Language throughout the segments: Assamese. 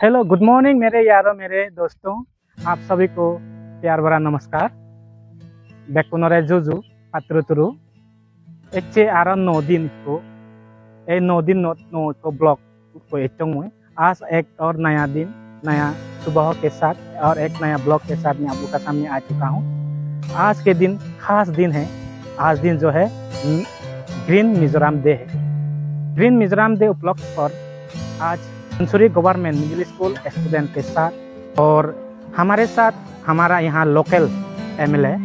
हेलो गुड मॉर्निंग मेरे यारों मेरे दोस्तों, आप सभी को प्यार भरा नमस्कार। बेकुनरे जुजु पात्रुतुरु एचे आरो 9 दिन को ए 9 दिन नो को ब्लॉग को एचोंग में आज एक और नया दिन नया सुबह के साथ और एक नया ब्लॉग के साथ मैं आप लोग का सामने आ चुका हूँ। आज के दिन खास दिन है। आज दिन जो है ग्रीन मिजोरम डे है। ग्रीन मिजोरम डे उपलक्ष्य पर आज नंसुरी गवर्नमेंट मिडिल स्कूल स्टूडेंट के साथ और हमारे साथ हमारा यहाँ लोकल एमएलए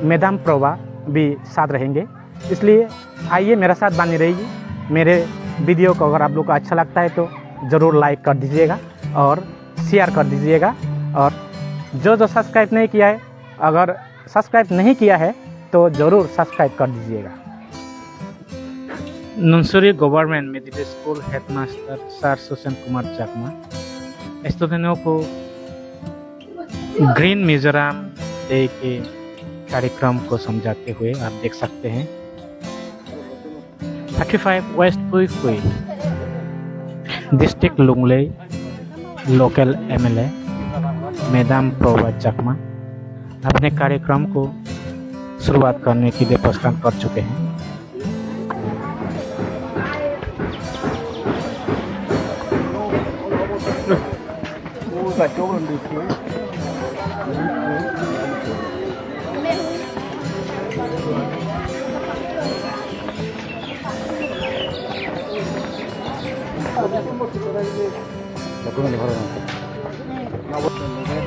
मैडम प्रोवा भी साथ रहेंगे। इसलिए आइए मेरे साथ बनी रहिए। मेरे वीडियो को अगर आप लोग को अच्छा लगता है तो ज़रूर लाइक कर दीजिएगा और शेयर कर दीजिएगा। और जो सब्सक्राइब नहीं किया है, अगर सब्सक्राइब नहीं किया है तो ज़रूर सब्सक्राइब कर दीजिएगा। Nunsuri government middle school headmaster sir Sushant Kumar Chakma स्टूडेंटों को ग्रीन मिजोरम डे के कार्यक्रम को समझाते हुए आप देख सकते हैं 35 west Pui district Lunglei local MLA madam Prova Chakma अपने कार्यक्रम को शुरुआत करने के लिए प्रस्थान कर चुके हैं।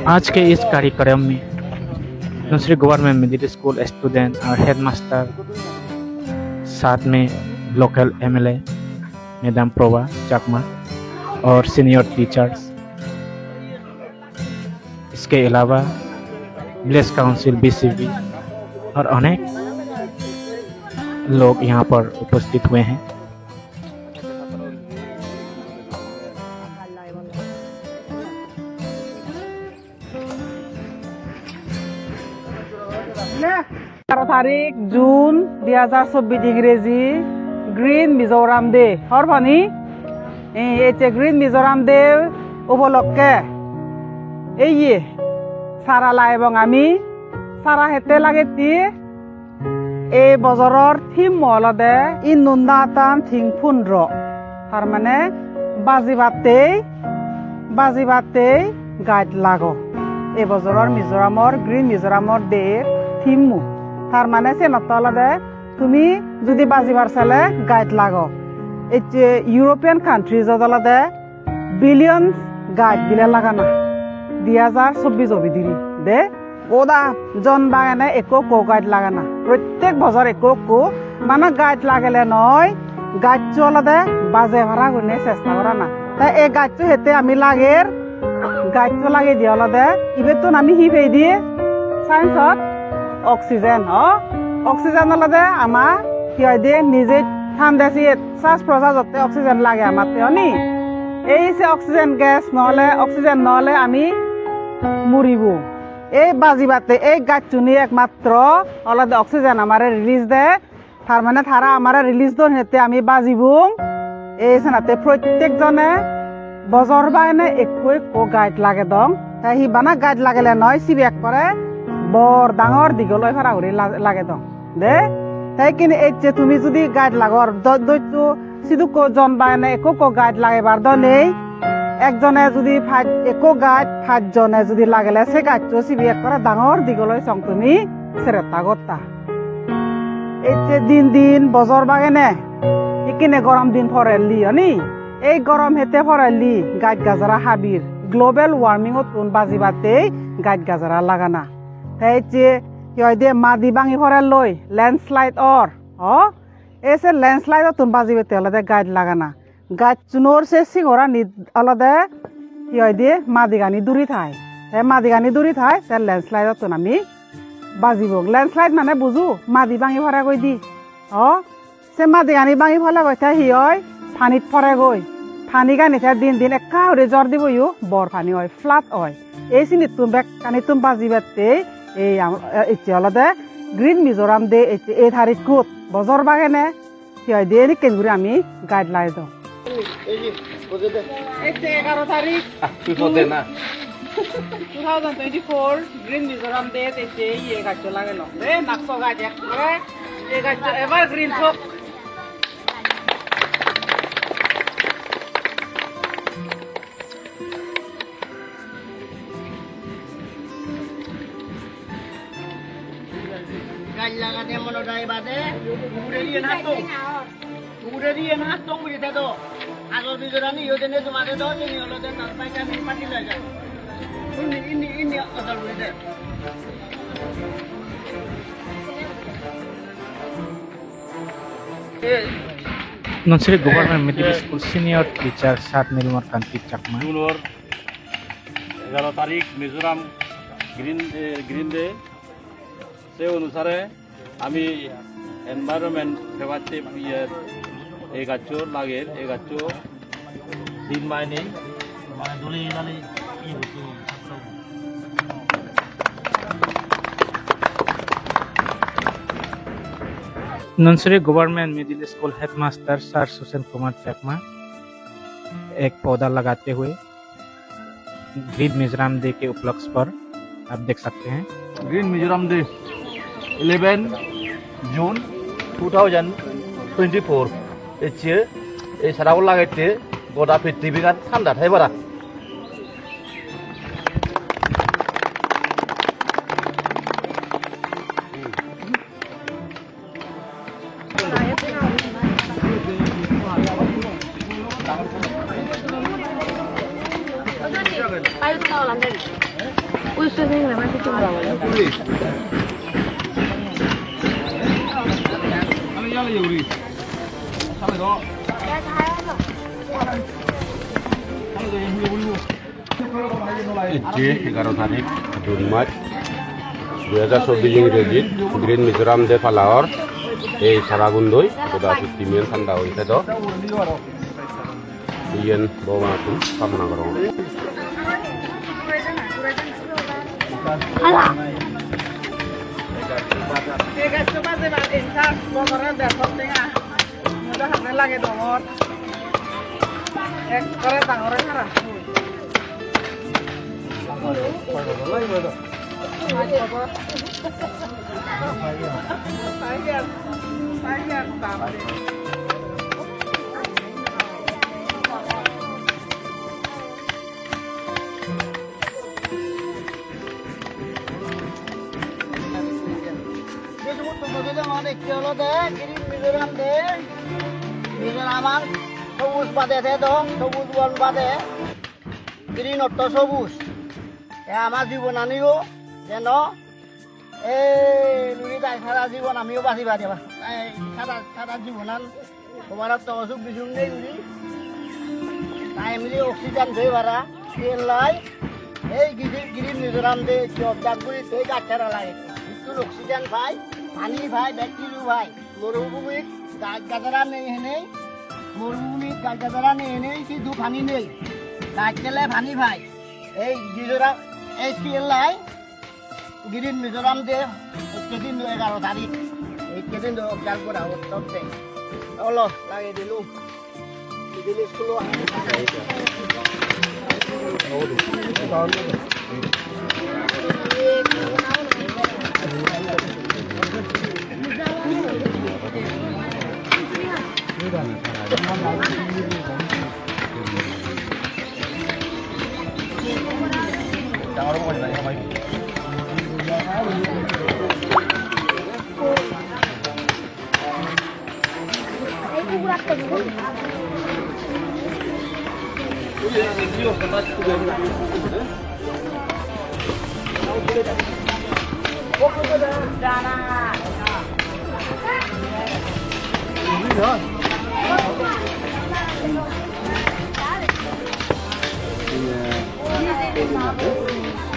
आज के इस कार्यक्रम में नंसुरी गवर्नमेंट मिडिल स्कूल स्टूडेंट और हेडमास्टर साथ में लोकल एमएलए मैडम प्रोवा चकमा और सीनियर टीचर्स, इसके अलावा विलेज काउंसिल बीसीबी और अनेक लोग यहाँ पर उपस्थित हुए हैं। तारीख जून 2024 इंग्रेजी ग्रीन मिजोरम डे और भानी ये ग्रीन मिजोरम डे उपलक्षे ये सारा लाइबं आमी सारा हेते लागेती ए बजरर थीम मलदे इन नुन्दातान थिंग फुनरो तार माने बाजिबाते गाइड लागो ए बजरर मिजोरमर ग्रीन मिजोरमर डे थीम तार माने से नतलदे तुमी जुदी बाजिबार साले गाइड लागो एचे यूरोपियन कांट्रीज अदलदे बिलियंस गाइड बिले लगाना 2024 অবিদিরি দে ওদা জন বাগানে একো কো গাইড লাগানা প্রত্যেক বছর একো কো মানে গাইড লাগেলে নয় গাইড চলদে বাজে ভাড়া গুনে চেষ্টা করা না তাই এই গাইড হেতে আমি লাগের গাইড লাগে দিয়লদে ইবেতন আমি হি ফেই দিয়ে সায়েন্সত অক্সিজেন অক্সিজেন লদে আমা কি হয় দিয়ে নিজে ঠান্ডাসি শ্বাস প্রশ্বাসতে অক্সিজেন লাগে আমাতে হনি এই যে অক্সিজেন গ্যাস নহলে আমি মরিবো এই বাজিবাতে এই গাছুনি একমাত্র অলদে অক্সিজেন আমারে রিলিজ দে তার মানে তারা আমারে রিলিজ দন হেতে আমি বাজিবো এই সানাতে প্রত্যেকজনে বজর বাইনে একই কো গাইড লাগে দং তাই হি বানা গাইড লাগেলে নয় সিবেক করে বর ডাঙর দিগলৈ ফারা উড়ি লাগে দং দে তাই কিনে এই যে তুমি যদি গাইড লাগর দইতো সিধু কো জন বাইনে একো কো গাইড লাগে বার দনেই একজনে যদি একো গাইড 5 জনে যদি লাগেলে সে গাইডটো সিবিএক করে ডাঙর দিগলৈ সং তুমি সেরেতা গতা এই যে দিন বজর বাগেনে ইকিনে গরম দিন ফরেলি হনি এই গরম হেতে ফরেলি গাইড গাজরা হাবির গ্লোবাল ওয়ার্মিং ও তুন বাজিবাতে গাইড গাজরা লাগানা তাই যে ইয়দে মাদি বাঙি ফরে লই ল্যান্ডস্লাইড অর এসে ল্যান্ডস্লাইড ও তুন বাজিবাতে অলদে গাইড লাগানা গাছ চুনোর সে সিগরা নি আলাদা কি হয় দিয়ে মাদিগানি দূরি থাই মাদিগানি দূরি থাই তার ল্যান্ডস্লাইড তো আমি বাজিব ল্যান্ডস্লাইড মানে বুঝু মাদি ভাঙি ফরে গই দি সে মাদিগানি ভাঙি ফলে গই থাই হি হয় পানিত ফরে গই পানি গানি থাই দিন একা হরে জ্বর দিব ইউ বর পানি হয় ফ্লাট হয় এই সিনি তুম বেক কানি তুম বাজিবাতে এই এটি আলাদা গ্রিন মিজোরাম ডে এই তারিখত বজর বাগানে কি হয় দিয়ে কেন আমি গাইড লাই দাও Este 11 তারিখ তুই পদে না 2024 গ্রিন মিজোরাম ডে এসে ইয়ে গাছ লাগানো রে নাকশো গাছ একবারে এই গাছ এবার গ্রিন হোক গাছ লাগাতে মনে হয় বাদে ঘুরে দিয়ে না তো ঘুরে তো আগর বিজরানি ইয়োজনে তোমাদের দাও যে হলদের নালপাইটা নিপাতি লয় যায় ইনি অদল ঘুরে দেয় Nonsri Government Middle School Senior Teacher Sat Nilmar Kanti Chakma. জুনৰ 11 তাৰিখ মিজোৰাম গ্ৰীণ ডে সেই অনুসাৰে আমি এনভাইৰনমেণ্ট ফেভাৰটিভ এই গাছ লাগে এই গাছ 3 মাইনে মানে দলি নালি কি হতো Nonsri Government Middle School Headmaster Sir Susan Kumar Chakma एक पौधा लगाते हुए ग्रीन मिजोरम डे के उपलक्ष्य पर आप देख सकते हैं। গ্ৰীণ মিজোৰাম ডে 11 জুন 2024 এছে এই সারাও লাগাইতে গোটা পৃথিবীর ঠান্ডা থাই বারা Ije 11 tarik Jun Mac 2024 ইংরেজিত গ্রিন মিজোরাম ডে পালাওয়ার এই সারাগুন্দই গোটা পৃথিবীর ঠান্ডা হইছে তো ইয়েন বমাতুন কামনা করো এই গাছ তো বাজে বাজে ইনসান বড়রা দেখো দেখা মজা হাতে লাগে দমর এক করে ডাঙরে খারা মিজোরাম সবুজ বাদে সবুজ বন বাদে গ্রিন অর্থ সবুজ আমার জীবন আনিও যেন এই সারা জীবন আমিও বাঁচি বাঁচি সারা জীবন আন তোমার তো অসুখ বিসুখ নেই তাই এমনি অক্সিজেন ধরে বাড়া তেল লাই এই গ্রিন মিজোরাম দে জাগুড়ি সেই গাছারা লাগে একটু অক্সিজেন পাই পানি ভাই ব্যাকটেরিয়া ভাই মরুভূমির গাছ গাছারা নেই হেনেই মরুভূমির গাছ গাছারা নেই হেনেই কিন্তু পানি নেই গাছ গেলে পানি ভাই এই মিজোরাম এই লাই গ্রিন মিজোরাম দে কেদিন 11 তারিখ এই কেদিন অবজার্ভ করা হচ্ছে হলো লাগিয়ে দিলু school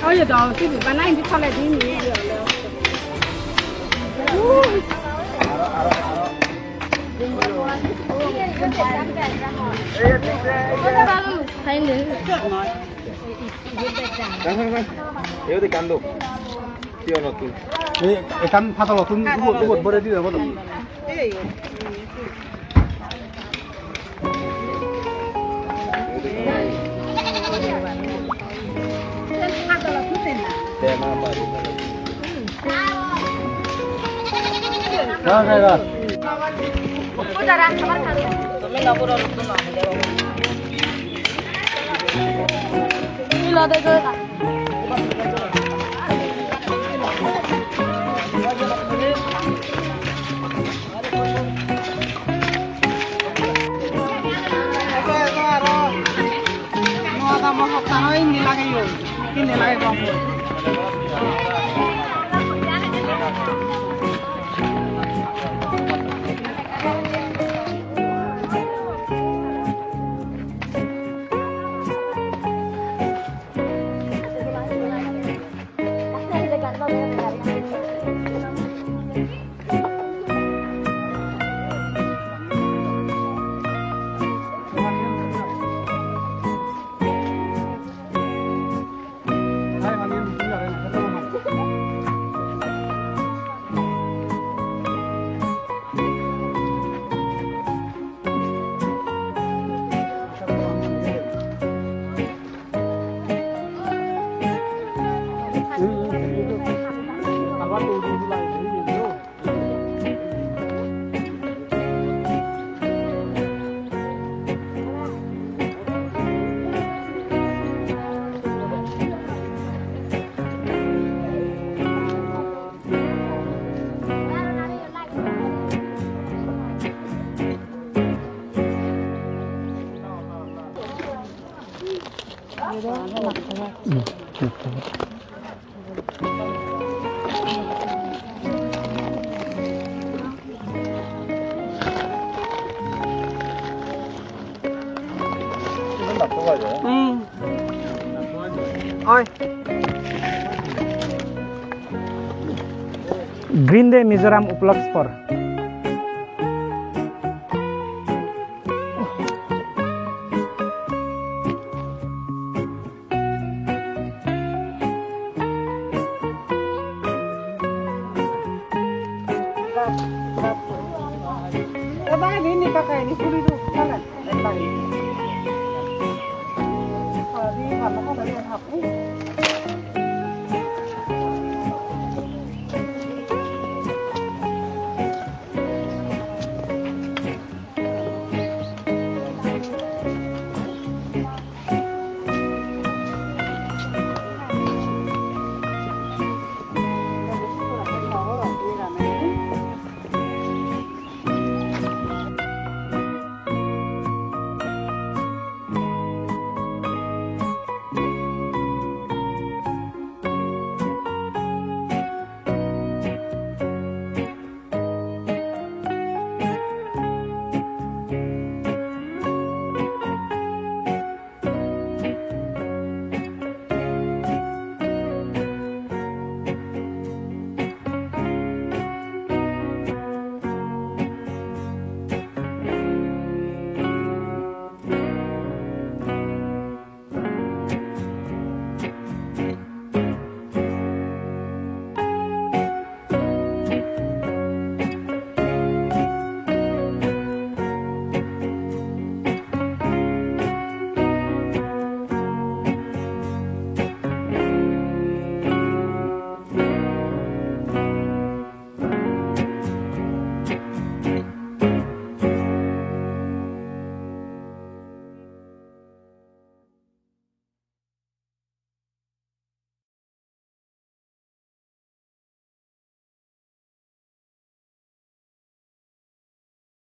Oye, dong, sih bukan lain di sana di ini. এও দেখান দো কি নতুন এখান ফাটা নতুন দুবত বড় দিয়ে দেব তো এই Green Day Mizoram उपलक्ष पर ini pakai ini puri itu kan lagi. Kalau di mana kok dari hapus?